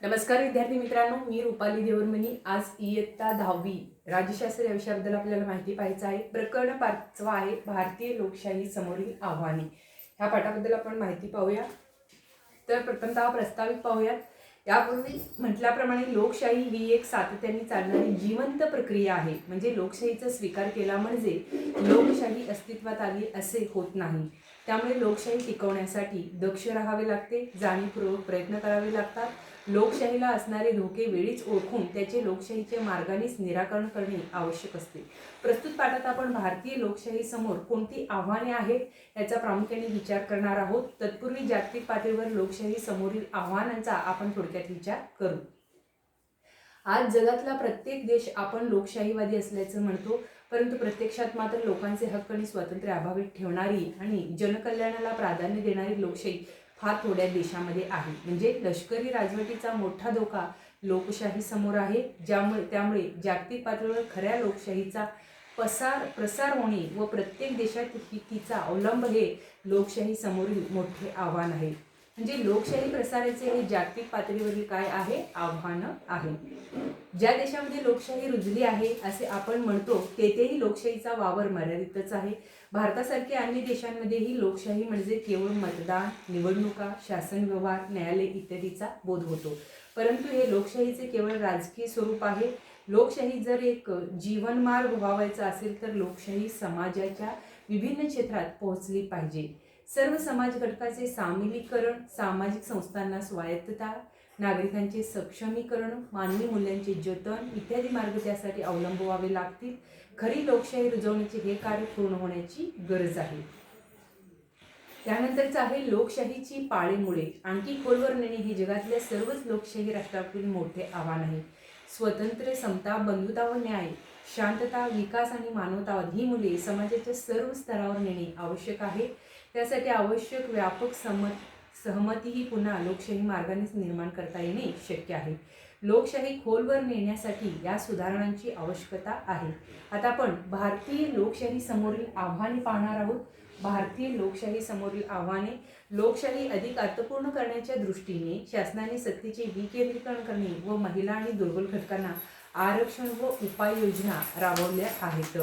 नमस्कार विद्यार्थी मित्रांनो, मी रुपाली देवरमनी। आज इयत्ता 10वी राज्यशास्त्र या विषयाबद्दल आपल्याला माहिती पाहायचं आहे। प्रकरण 5 आहे भारतीय लोकशाही समोरील आव्हाने। ह्या पाठाबद्दल आपण माहिती पाहूया। तर प्रथमतः प्रस्तावित पाहूयात। यापूर्वी म्हटल्याप्रमाणे लोकशाही ही एक सातत्याने चालणारी जिवंत प्रक्रिया आहे। म्हणजे लोकशाहीचा स्वीकार केला म्हणजे लोकशाही अस्तित्वात आली असे होत नाही। त्यामुळे लोकशाही टिकवण्यासाठी दक्ष राहावे लागते, जाणीवपूर्वक प्रयत्न करावे लागतात। लोकशाहीला असणारे धोके वेळीच ओळखून त्याचे लोकशाहीच्या मार्गानेच निराकरण करणे आवश्यक असते। प्रस्तुत पाठात आपण भारतीय लोकशाही समोर कोणती आव्हाने आहेत याचा प्रामुख्याने विचार करणार आहोत। तत्पूर्वी जागतिक पातळीवर लोकशाही समोरील आव्हानांचा आपण थोडक्यात विचार करू। आज जगातला प्रत्येक देश आपण लोकशाहीवादी असल्याचं म्हणतो, परंतु प्रत्यक्षात मात्र लोकांचे हक्क आणि स्वातंत्र्य अबाधित ठेवणारी आणि जनकल्याणाला प्राधान्य देणारी लोकशाही फार थोड्या देशामध्ये आहे। म्हणजे लष्करी राजवटीचा मोठा धोका लोकशाही समोर आहे। त्यामुळे जागतिक पातळीवर खऱ्या लोकशाहीचा प्रसार होणे व प्रत्येक देशात तिचा अवलंब हे लोकशाही समोरील मोठे आव्हान आहे। म्हणजे लोकशाही प्रसाराचे हे जागतिक पातळीवरील काय आहे, आव्हान आहे। ज्या देशामध्ये लोकशाही रुजली आहे असे आपण म्हणतो तेथेही लोकशाहीचा वावर मर्यादितच आहे। भारतासारख्या अन्य देशांमध्येही लोकशाही म्हणजे केवळ मतदान, निवडणुका, शासन व्यवहार, न्यायालय इत्यादीचा बोध होतो। परंतु हे लोकशाहीचे केवळ राजकीय स्वरूप आहे। लोकशाही जर एक जीवनमार्ग व्हावायचा असेल तर लोकशाही समाजाच्या विभिन्न क्षेत्रात पोहोचली पाहिजे। सर्व समाज घटकाचे सामीलीकरण, सामाजिक संस्थांना स्वायत्तता, नागरिकांचे सक्षमीकरण, मानवी मूल्यांचे जतन इत्यादी मार्ग त्यासाठी अवलंबवावे लागतील। खरी लोकशाही रुजवण्याचे हे कार्य पूर्ण होण्याची गरज आहे। त्यानंतरच आहे लोकशाहीची पाळेमुळे आणखी खोलवर नेणे हे जगातल्या सर्वच लोकशाही राष्ट्रांपुढील मोठे आव्हान आहे। स्वातंत्र्य, समता, बंधुता व न्याय, शांतता, विकास आणि मानवतावाद ही मूल्ये समाजाच्या सर्व स्तरावर नेणे आवश्यक आहे। त्यासाठी आवश्यक व्यापक सहमती ही पुन्हा लोकशाही मार्गानेच निर्माण करता येणे शक्य आहे। लोकशाही खोलवर नेण्यासाठी या सुधारणांची आवश्यकता आहे। आता आपण भारतीय लोकशाही समोरील आव्हाने पाहणार आहोत। भारतीय लोकशाही समोरील आव्हाने: लोकशाही अधिक अर्थपूर्ण करण्याच्या दृष्टीने शासनाने सत्तेचे विकेंद्रीकरण करणे व महिला आणि दुर्बल घटकांना आरक्षण व उपाययोजना राबवल्या आहेत।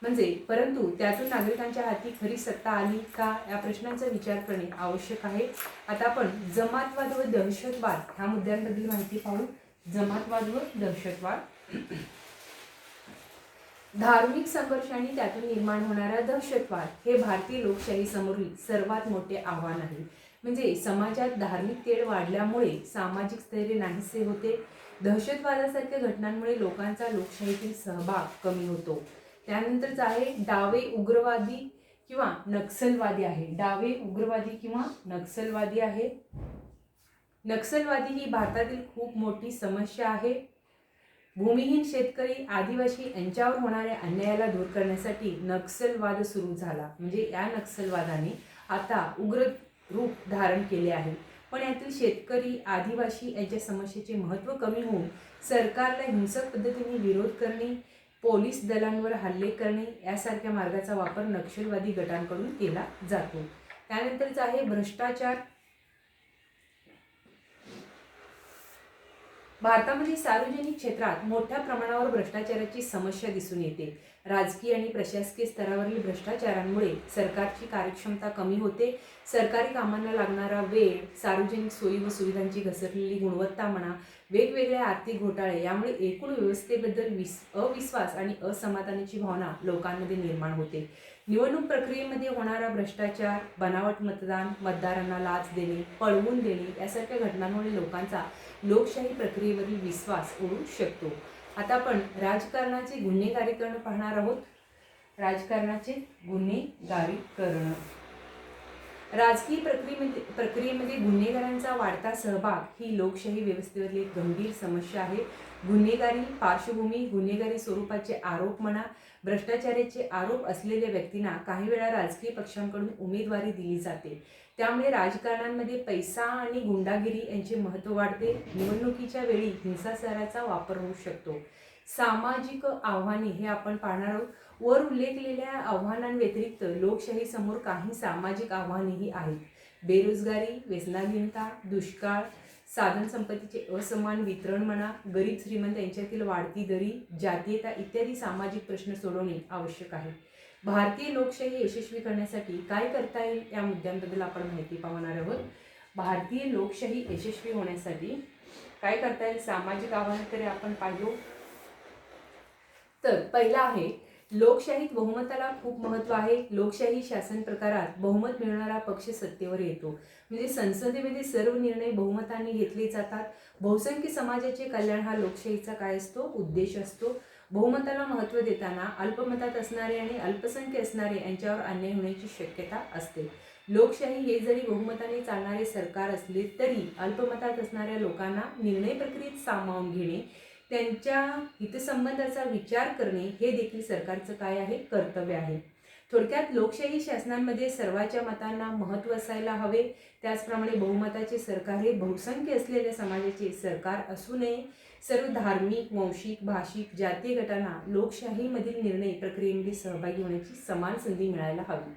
म्हणजे परंतु त्यातून नागरिकांच्या हाती खरी सत्ता आली का या प्रश्नांचा विचार करणे आवश्यक आहे। आता आपण जमातवाद व दहशतवाद ह्या मुद्द्यांबद्दल माहिती पाहू। जमातवाद व दहशतवाद: धार्मिक संघर्ष आणि त्यातून निर्माण होणारा दहशतवाद हे भारतीय लोकशाही समोरील सर्वात मोठे आव्हान आहे। म्हणजे समाजात धार्मिक तेढ वाढल्यामुळे सामाजिक स्थैर्य नाहीसे होते। दहशतवादासारख्या घटनांमुळे लोकांचा लोकशाहीतील सहभाग कमी होतो। त्यानंतरच आहे डावे उग्रवादी किंवा नक्षलवादी आहे। डावे उग्रवादी किंवा नक्षलवादी आहे। नक्षलवादी ही भारतातील खूप मोठी समस्या आहे। भूमिहीन शेतकरी, आदिवासी यांच्यावर होणाऱ्या अन्यायाला दूर करण्यासाठी नक्षलवाद सुरू झाला। म्हणजे या नक्षलवादाने आता उग्र रूप धारण केले आहे। पण यातील शेतकरी, आदिवासी यांच्या समस्येचे महत्त्व कमी होऊन सरकारला हिंसक पद्धतीने विरोध करणे, पोलीस दलांवर हल्ले करणे यासारख्या मार्गाचा वापर नक्षलवादी गटांकडून केला जातो। त्यानंतरच आहे भ्रष्टाचार। भारतामध्ये सार्वजनिक क्षेत्रात मोठ्या प्रमाणावर भ्रष्टाचाराची समस्या दिसून येते। राजकीय आणि प्रशासकीय स्तरावरील भ्रष्टाचारांमुळे सरकारची कार्यक्षमता कमी होते। सरकारी कामांना लागणारा वेळ, सार्वजनिक सोयी व सुविधांची घसरलेली गुणवत्ता म्हणा, वेगवेगळे आर्थिक घोटाळे यामुळे एकूण व्यवस्थेबद्दल अविश्वास आणि असमाधानाची भावना लोकांमध्ये निर्माण होते। निवडणूक प्रक्रियेमध्ये होणारा भ्रष्टाचार, बनावट मतदान, मतदारांना लाच देणे, पळवून देणे यासारख्या घटनांमुळे लोकांचा लोकशाही प्रक्रियेवरील विश्वास उडू शकतो। आता आपण राजकारणाचे गुन्हेगारीकरण पाहणार आहोत। राजकारणाचे गुन्हेगारीकरण: राजकीय प्रक्रियेमध्ये गुन्हेगारांचा वाढता सहभाग ही लोकशाही व्यवस्थेवरील एक गंभीर समस्या आहे। गुन्हेगारी पार्श्वभूमी, गुन्हेगारी स्वरूपाचे आरोप म्हणा, भ्रष्टाचाराचे आरोप असलेल्या व्यक्तींना काही वेळा राजकीय पक्षांकडून उमेदवारी दिली जाते। त्यामुळे राजकारणांमध्ये पैसा आणि गुंडागिरी यांचे महत्त्व वाढते। निवडणुकीच्या वेळी हिंसाचाराचा वापर होऊ शकतो। सामाजिक आव्हाने हे आपण पाहणार आहोत। वर उल्लेखलेल्या आव्हानांव्यतिरिक्त लोकशाही समोर काही सामाजिक आव्हानेही आहेत। बेरोजगारी, व्यसनाधीनता, दुष्काळ, साधन संपत्तीचे असमान वितरण म्हणा, गरीब श्रीमंत यांच्यातील वाढती दरी, जातीयता इत्यादी सामाजिक प्रश्न सोडवणे आवश्यक आहे. भारतीय लोकशाही यशस्वी करण्यासाठी काय करता येईल या मुद्द्यांबद्दल आपण माहिती पाहणार आहोत. भारतीय लोकशाही यशस्वी होण्यासाठी काय करता येईल, सामाजिक आव्हाने तर आपण पाहिलो. तर पहिला आहे, लोकशाहीत बहुमताला खूप महत्त्व आहे. लोकशाही शासन प्रकारात बहुमत मिळणारा पक्ष सत्तेवर येतो. म्हणजे संसदेमध्ये सर्व निर्णय बहुमताने घेतले जातात. बहुसंख्य समाजाचे कल्याण हा लोकशाहीचा काय असतो, उद्देश असतो. बहुमताला महत्त्व देताना अल्पमतात असणारे आणि अल्पसंख्य असणारे यांच्यावर अन्याय होण्याची शक्यता असते. लोकशाही हे जरी बहुमताने चालणारे सरकार असले तरी अल्पमतात असणाऱ्या लोकांना निर्णय प्रक्रियेत सामावून घेणे, त्यांच्या हितसंबंधाचा विचार करणे हे देखील सरकारचं काय आहे, कर्तव्य आहे. थोडक्यात लोकशाही शासनांमध्ये सर्वांच्या मतांना महत्त्व असायला हवे. त्याचप्रमाणे बहुमताचे सरकार हे बहुसंख्य असलेल्या समाजाचे सरकार असू नये. सर्व धार्मिक, वंशिक, भाषिक, जातीय गटांना लोकशाहीमधील निर्णय प्रक्रियेमध्ये सहभागी होण्याची समान संधी मिळायला हवी.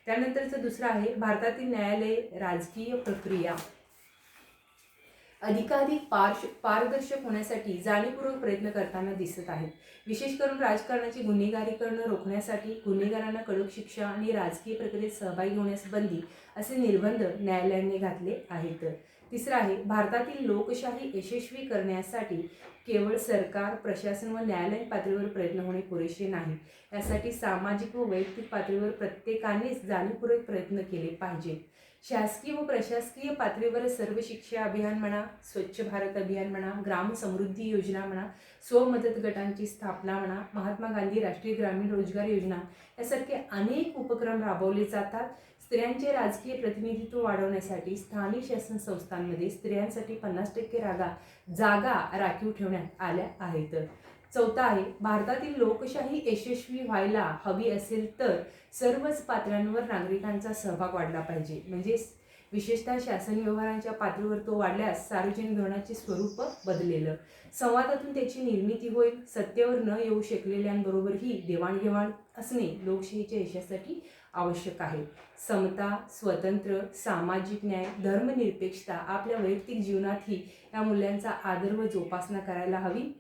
त्यानंतरचं दुसरं आहे, भारतातील न्यायालय राजकीय प्रक्रिया अधिकाधिक पारदर्शक होण्यासाठी जाणीवपूर्वक प्रयत्न करताना दिसत आहेत. विशेष करून राजकारणाची गुन्हेगारीकरण रोखण्यासाठी गुन्हेगारांना कडक शिक्षा आणि राजकीय प्रक्रियेत सहभागी होण्यास बंदी असे निर्बंध न्यायालयाने घातले आहेत. तिसरं आहे, भारतातील लोकशाही यशस्वी करण्यासाठी केवळ सरकार, प्रशासन व न्यायालयीन पातळीवर प्रयत्न होणे पुरेसे नाही. यासाठी सामाजिक व वैयक्तिक पातळीवर प्रत्येकानेच जाणीवपूर्वक प्रयत्न केले पाहिजेत. शासकीय व प्रशासकीय पातळीवर सर्व शिक्षा अभियान म्हणा, स्वच्छ भारत अभियान म्हणा, ग्राम समृद्धी योजना म्हणा, स्वमदत गटांची स्थापना म्हणा, महात्मा गांधी राष्ट्रीय ग्रामीण रोजगार योजना यासारखे अनेक उपक्रम राबवले जातात. स्त्रियांचे राजकीय प्रतिनिधित्व वाढवण्यासाठी स्थानिक शासन संस्थांमध्ये स्त्रियांसाठी 50% जागा राखीव ठेवण्यात आल्या आहेत. चौथा आहे, भारतातील लोकशाही यशस्वी व्हायला हवी असेल तर सर्वच पातळ्यांवर नागरिकांचा सहभाग वाढला पाहिजे. म्हणजे विशेषतः शासन व्यवहारांच्या पातळीवर तो वाढल्यास सार्वजनिक धोरणाचे स्वरूप बदलेलं, संवादातून त्याची निर्मिती होईल. सत्तेवर न येऊ शकलेल्यांबरोबरही देवाणघेवाण असणे लोकशाहीच्या यशासाठी आवश्यक आहे. समता, स्वातंत्र्य, सामाजिक न्याय, धर्मनिरपेक्षता आपल्या वैयक्तिक जीवनातही या मूल्यांचा आदर व जोपासना करायला हवी.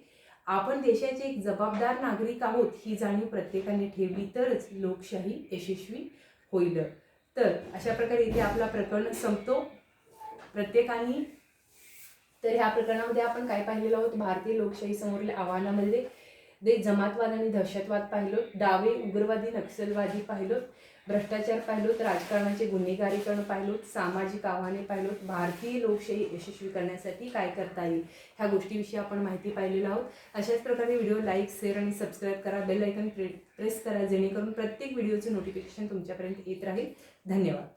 आपण देशाचे एक जबाबदार नागरिक आहोत ही जाणीव प्रत्येकाने ठेवली तरच लोकशाही यशस्वी होईल. तर अशा प्रकारे इथे आपला प्रकरण संपतो प्रत्येकाने. तर ह्या प्रकरणामध्ये आपण काय पाहिलेलं आहोत, भारतीय लोकशाही समोरील आव्हानामध्ये जमातवाद आणि दहशतवाद पाहिलो, डावे उग्रवादी नक्षलवादी पाहिलो, भ्रष्टाचार पाहिलोत, राजकारणाचे गुन्हेगारीकरण पाहिलोत, सामाजिक आव्हाने पाहिलोत, भारतीय लोकशाही यशस्वी करण्यासाठी काय करता येईल ह्या गोष्टीविषयी आपण माहिती पाहिलेलं आहोत. अशाच प्रकारे व्हिडिओ लाईक, शेअर आणि सबस्क्राईब करा, बेल आयकॉन प्रेस करा, जेणेकरून प्रत्येक व्हिडिओचे नोटिफिकेशन तुमच्यापर्यंत येत राहील. धन्यवाद.